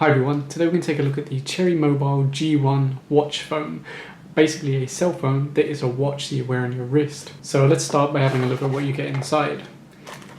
Hi everyone, today we're going to take a look at the Cherry Mobile G1 watch phone. Basically a cell phone that is a watch that you wear on your wrist. So let's start by having a look at what you get inside.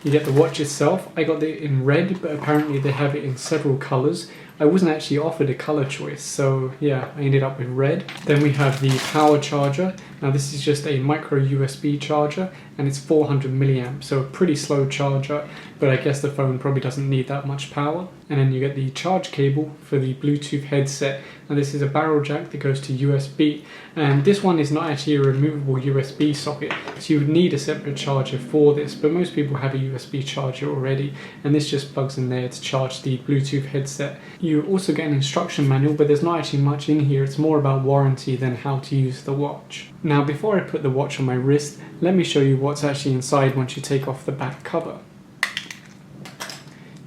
You get the watch itself. I got it in red, but apparently they have it in several colours. I wasn't actually offered a colour choice, so yeah, I ended up with red. Then we have the power charger. Now this is just a micro USB charger and it's 400 milliamps, so a pretty slow charger, but I guess the phone probably doesn't need that much power. And then you get the charge cable for the Bluetooth headset. Now this is a barrel jack that goes to USB, and this one is not actually a removable USB socket, so you would need a separate charger for this, but most people have a USB charger already, and this just plugs in there to charge the Bluetooth headset. You also get an instruction manual, but there's not actually much in here. It's more about warranty than how to use the watch. Now before I put the watch on my wrist, let me show you what's actually inside once you take off the back cover.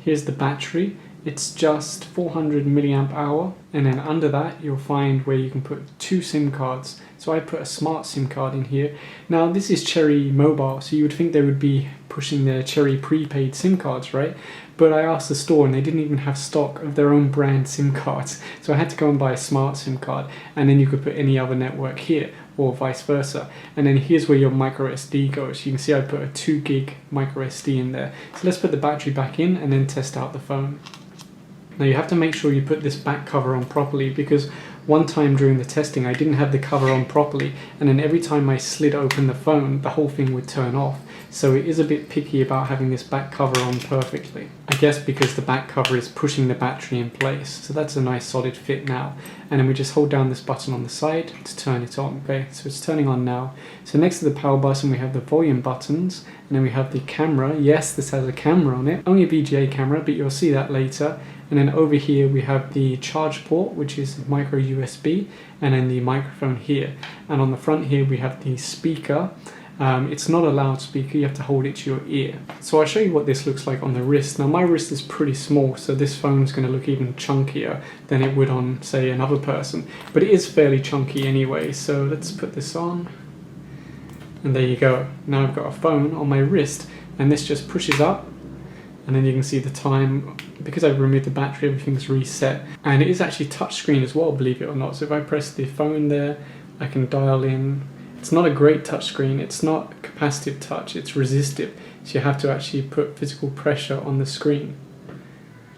Here's the battery. It's just 400 milliamp hour, and then under that you'll find where you can put 2 SIM cards. So I put a smart SIM card in here. Now this is Cherry Mobile, so you would think they would be pushing their Cherry prepaid SIM cards, right? But I asked the store and they didn't even have stock of their own brand SIM cards. So I had to go and buy a smart SIM card, and then you could put any other network here or vice versa. And then here's where your micro SD goes. You can see I put a 2 gig micro SD in there. So let's put the battery back in and then test out the phone. Now you have to make sure you put this back cover on properly, because one time during the testing I didn't have the cover on properly, and then every time I slid open the phone the whole thing would turn off. So it is a bit picky about having this back cover on perfectly. I guess because the back cover is pushing the battery in place. So that's a nice solid fit now. And then we just hold down this button on the side to turn it on. Okay, so it's turning on now. So next to the power button we have the volume buttons, and then we have the camera. Yes, this has a camera on it. Only a VGA camera, but you'll see that later. And then over here we have the charge port, which is micro USB, and then the microphone here. And on the front here we have the speaker. It's not a loudspeaker, you have to hold it to your ear. So I'll show you what this looks like on the wrist. Now my wrist is pretty small, so this phone's going to look even chunkier than it would on, say, another person. But it is fairly chunky anyway, so let's put this on. And there you go. Now I've got a phone on my wrist, and this just pushes up, and then you can see the time. Because I've removed the battery, everything's reset. And it is actually touchscreen as well, believe it or not. So if I press the phone there, I can dial in. It's not a great touchscreen, it's not capacitive touch, it's resistive. So you have to actually put physical pressure on the screen.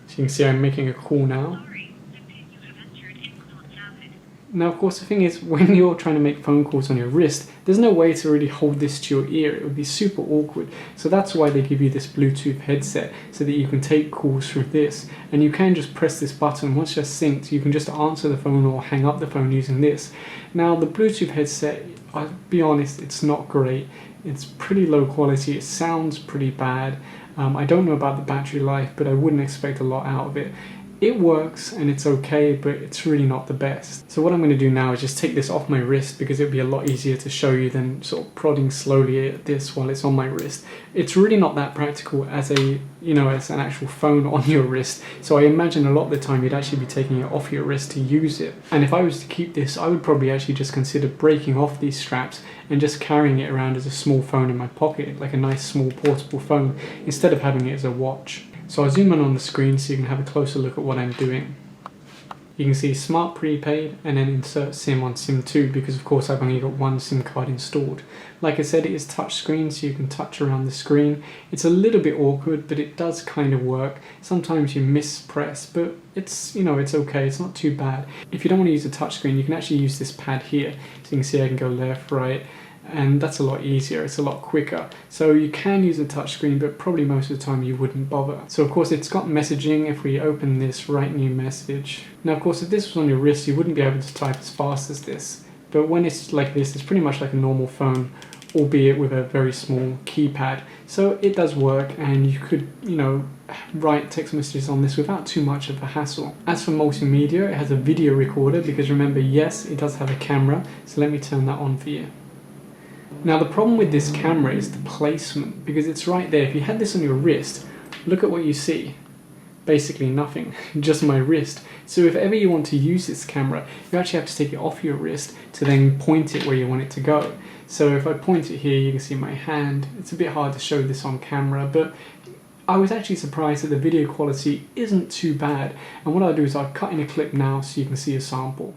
So you can see I'm making a call now. Now of course the thing is, when you're trying to make phone calls on your wrist, there's no way to really hold this to your ear. It would be super awkward. So that's why they give you this Bluetooth headset, so that you can take calls through this. And you can just press this button. Once you're synced, you can just answer the phone or hang up the phone using this. Now the Bluetooth headset, I'll be honest, it's not great. It's pretty low quality. It sounds pretty bad. I don't know about the battery life, but I wouldn't expect a lot out of it. It works and it's okay, but it's really not the best. So what I'm going to do now is just take this off my wrist, because it'd be a lot easier to show you than sort of prodding slowly at this while it's on my wrist. It's really not that practical as a, as an actual phone on your wrist. So I imagine a lot of the time you'd actually be taking it off your wrist to use it. And if I was to keep this, I would probably actually just consider breaking off these straps and just carrying it around as a small phone in my pocket, like a nice small portable phone, instead of having it as a watch. So I'll zoom in on the screen so you can have a closer look at what I'm doing. You can see Smart Prepaid and then insert SIM on SIM 2, because of course I've only got one SIM card installed. Like I said, it is touchscreen, so you can touch around the screen. It's a little bit awkward, but it does kind of work. Sometimes you mispress, but it's, it's okay, it's not too bad. If you don't want to use a touchscreen, you can actually use this pad here. So you can see I can go left, right, and that's a lot easier, it's a lot quicker. So you can use a touchscreen, but probably most of the time you wouldn't bother. So of course it's got messaging. If we open this, write new message. Now of course if this was on your wrist, you wouldn't be able to type as fast as this. But when it's like this, it's pretty much like a normal phone, albeit with a very small keypad. So it does work, and you could, write text messages on this without too much of a hassle. As for multimedia, it has a video recorder, because remember, yes, it does have a camera. So let me turn that on for you. Now the problem with this camera is the placement, because it's right there. If you had this on your wrist, look at what you see. Basically nothing, just my wrist. So if ever you want to use this camera, you actually have to take it off your wrist to then point it where you want it to go. So if I point it here, you can see my hand. It's a bit hard to show this on camera, but I was actually surprised that the video quality isn't too bad. And what I'll do is I'll cut in a clip now so you can see a sample.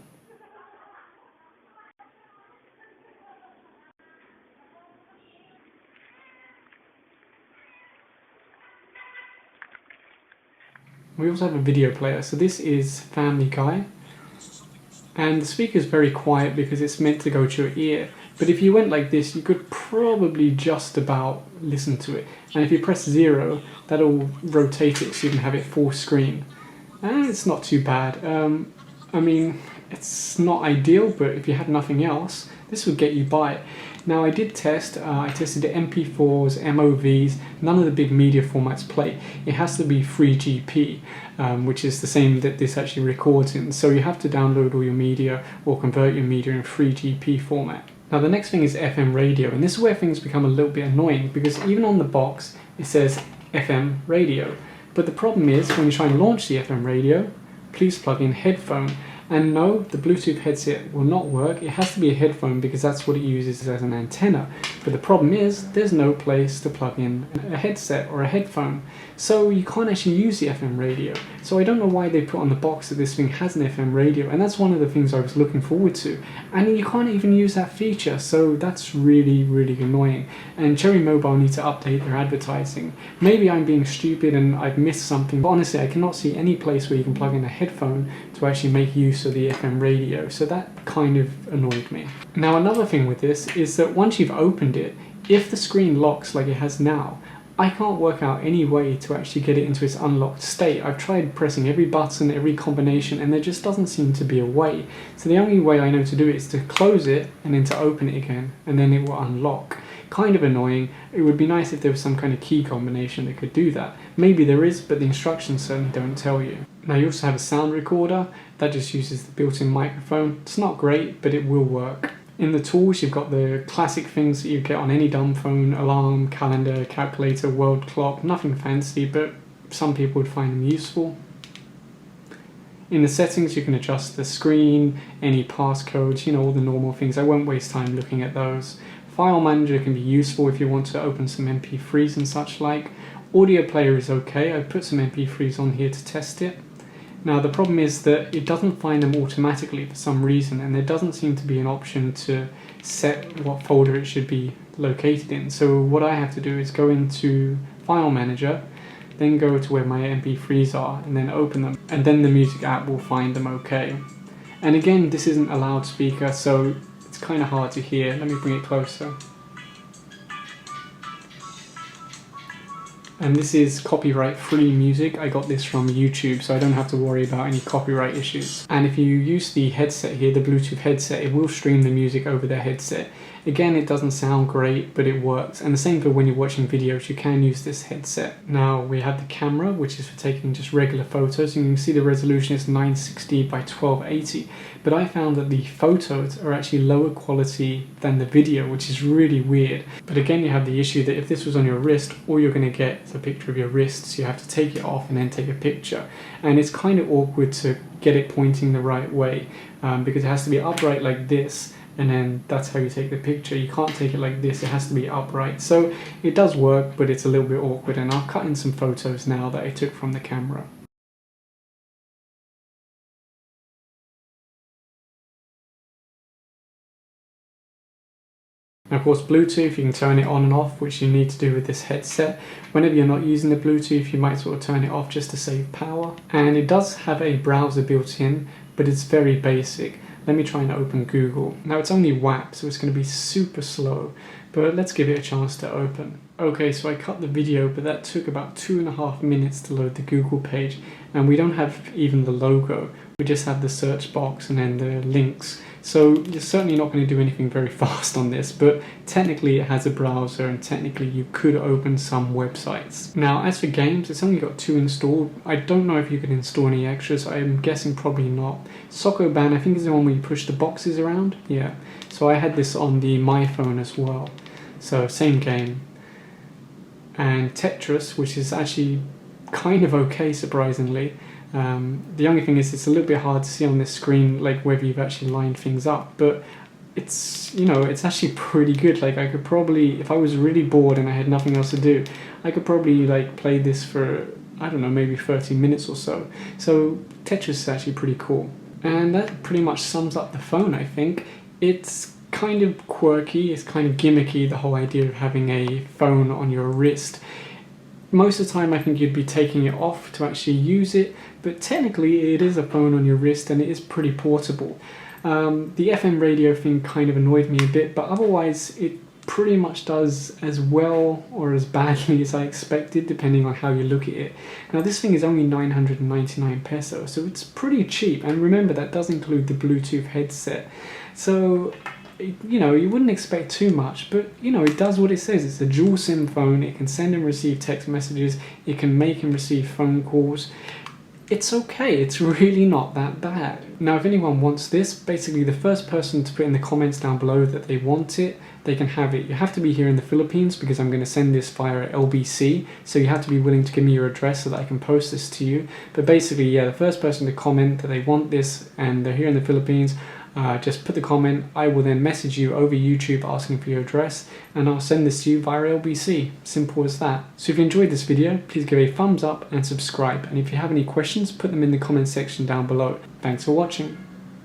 We also have a video player, so this is Family Guy. And the speaker is very quiet because it's meant to go to your ear. But if you went like this, you could probably just about listen to it. And if you press 0, that'll rotate it so you can have it full screen. And it's not too bad. I mean, it's not ideal, but if you had nothing else, this would get you by. Now I did test, I tested the MP4s, MOVs, none of the big media formats play. It has to be 3GP, which is the same that this actually records in. So you have to download all your media or convert your media in 3GP format. Now the next thing is FM radio, and this is where things become a little bit annoying because even on the box it says FM radio. But the problem is when you try and launch the FM radio, please plug in headphone. And no, the Bluetooth headset will not work. It has to be a headphone because that's what it uses as an antenna. But the problem is there's no place to plug in a headset or a headphone. So you can't actually use the FM radio. So I don't know why they put on the box that this thing has an FM radio. And that's one of the things I was looking forward to. And you can't even use that feature. So that's really, really annoying. And Cherry Mobile need to update their advertising. Maybe I'm being stupid and I've missed something. But honestly, I cannot see any place where you can plug in a headphone to actually make use of the FM radio, so that kind of annoyed me. Now another thing with this is that once you've opened it, if the screen locks like it has now, I can't work out any way to actually get it into its unlocked state. I've tried pressing every button, every combination, and there just doesn't seem to be a way. So the only way I know to do it is to close it and then to open it again, and then it will unlock. Kind of annoying. It would be nice if there was some kind of key combination that could do that. Maybe there is, but the instructions certainly don't tell you. Now you also have a sound recorder that just uses the built-in microphone. It's not great, but it will work. In the tools, you've got the classic things that you get on any dumb phone: alarm, calendar, calculator, world clock. Nothing fancy, but some people would find them useful. In the settings, you can adjust the screen, any passcodes, you know, all the normal things. I won't waste time looking at those. File manager can be useful if you want to open some MP3s and such like. Audio player is okay. I put some MP3s on here to test it. Now the problem is that it doesn't find them automatically for some reason, and there doesn't seem to be an option to set what folder it should be located in. So what I have to do is go into File Manager, then go to where my MP3s are and then open them, and then the music app will find them okay. And again, this isn't a loudspeaker, so it's kind of hard to hear. Let me bring it closer. And this is copyright-free music. I got this from YouTube, so I don't have to worry about any copyright issues. And if you use the headset here, the Bluetooth headset, it will stream the music over the headset. Again, it doesn't sound great, but it works. And the same for when you're watching videos, you can use this headset. Now we have the camera, which is for taking just regular photos. You can see the resolution is 960 by 1280. But I found that the photos are actually lower quality than the video, which is really weird. But again, you have the issue that if this was on your wrist, all you're going to get is a picture of your wrist, so you have to take it off and then take a picture. And it's kind of awkward to get it pointing the right way, because it has to be upright like this, and then that's how you take the picture. You can't take it like this, it has to be upright. So it does work, but it's a little bit awkward, and I'll cut in some photos now that I took from the camera. And of course, Bluetooth, you can turn it on and off, which you need to do with this headset. Whenever you're not using the Bluetooth, you might sort of turn it off just to save power. And it does have a browser built in, but it's very basic. Let me try and open Google. Now it's only WAP, so it's going to be super slow, but let's give it a chance to open. Okay, so I cut the video, but that took about 2.5 minutes to load the Google page, and we don't have even the logo. We just have the search box and then the links. So you're certainly not going to do anything very fast on this, but technically it has a browser and technically you could open some websites. Now as for games, it's only got 2 installed. I don't know if you can install any extras. I'm guessing probably not. Sokoban, I think, is the one where you push the boxes around. Yeah, so I had this on the my phone as well. So same game. And Tetris, which is actually kind of okay, surprisingly. The only thing is it's a little bit hard to see on this screen, like whether you've actually lined things up, but it's, you know, it's actually pretty good. Like, I could probably, if I was really bored and I had nothing else to do, I could probably like play this for, I don't know, maybe 30 minutes or so. So Tetris is actually pretty cool. And that pretty much sums up the phone, I think. It's kind of quirky, it's kind of gimmicky, the whole idea of having a phone on your wrist. Most of the time I think you'd be taking it off to actually use it, but technically it is a phone on your wrist and it is pretty portable. The FM radio thing kind of annoyed me a bit, but otherwise it pretty much does as well or as badly as I expected, depending on how you look at it. Now this thing is only 999 pesos, so it's pretty cheap, and remember that does include the Bluetooth headset. So, you know, you wouldn't expect too much, but you know, it does what it says. It's a dual SIM phone, it can send and receive text messages, it can make and receive phone calls. It's okay, it's really not that bad. Now if anyone wants this, basically the first person to put in the comments down below that they want it, they can have it. You have to be here in the Philippines because I'm going to send this via LBC, so you have to be willing to give me your address so that I can post this to you. But basically, yeah, the first person to comment that they want this and they're here in the Philippines, just put the comment. I will then message you over YouTube asking for your address, and I'll send this to you via LBC. Simple as that. So if you enjoyed this video, please give a thumbs up and subscribe. And if you have any questions, put them in the comment section down below. Thanks for watching.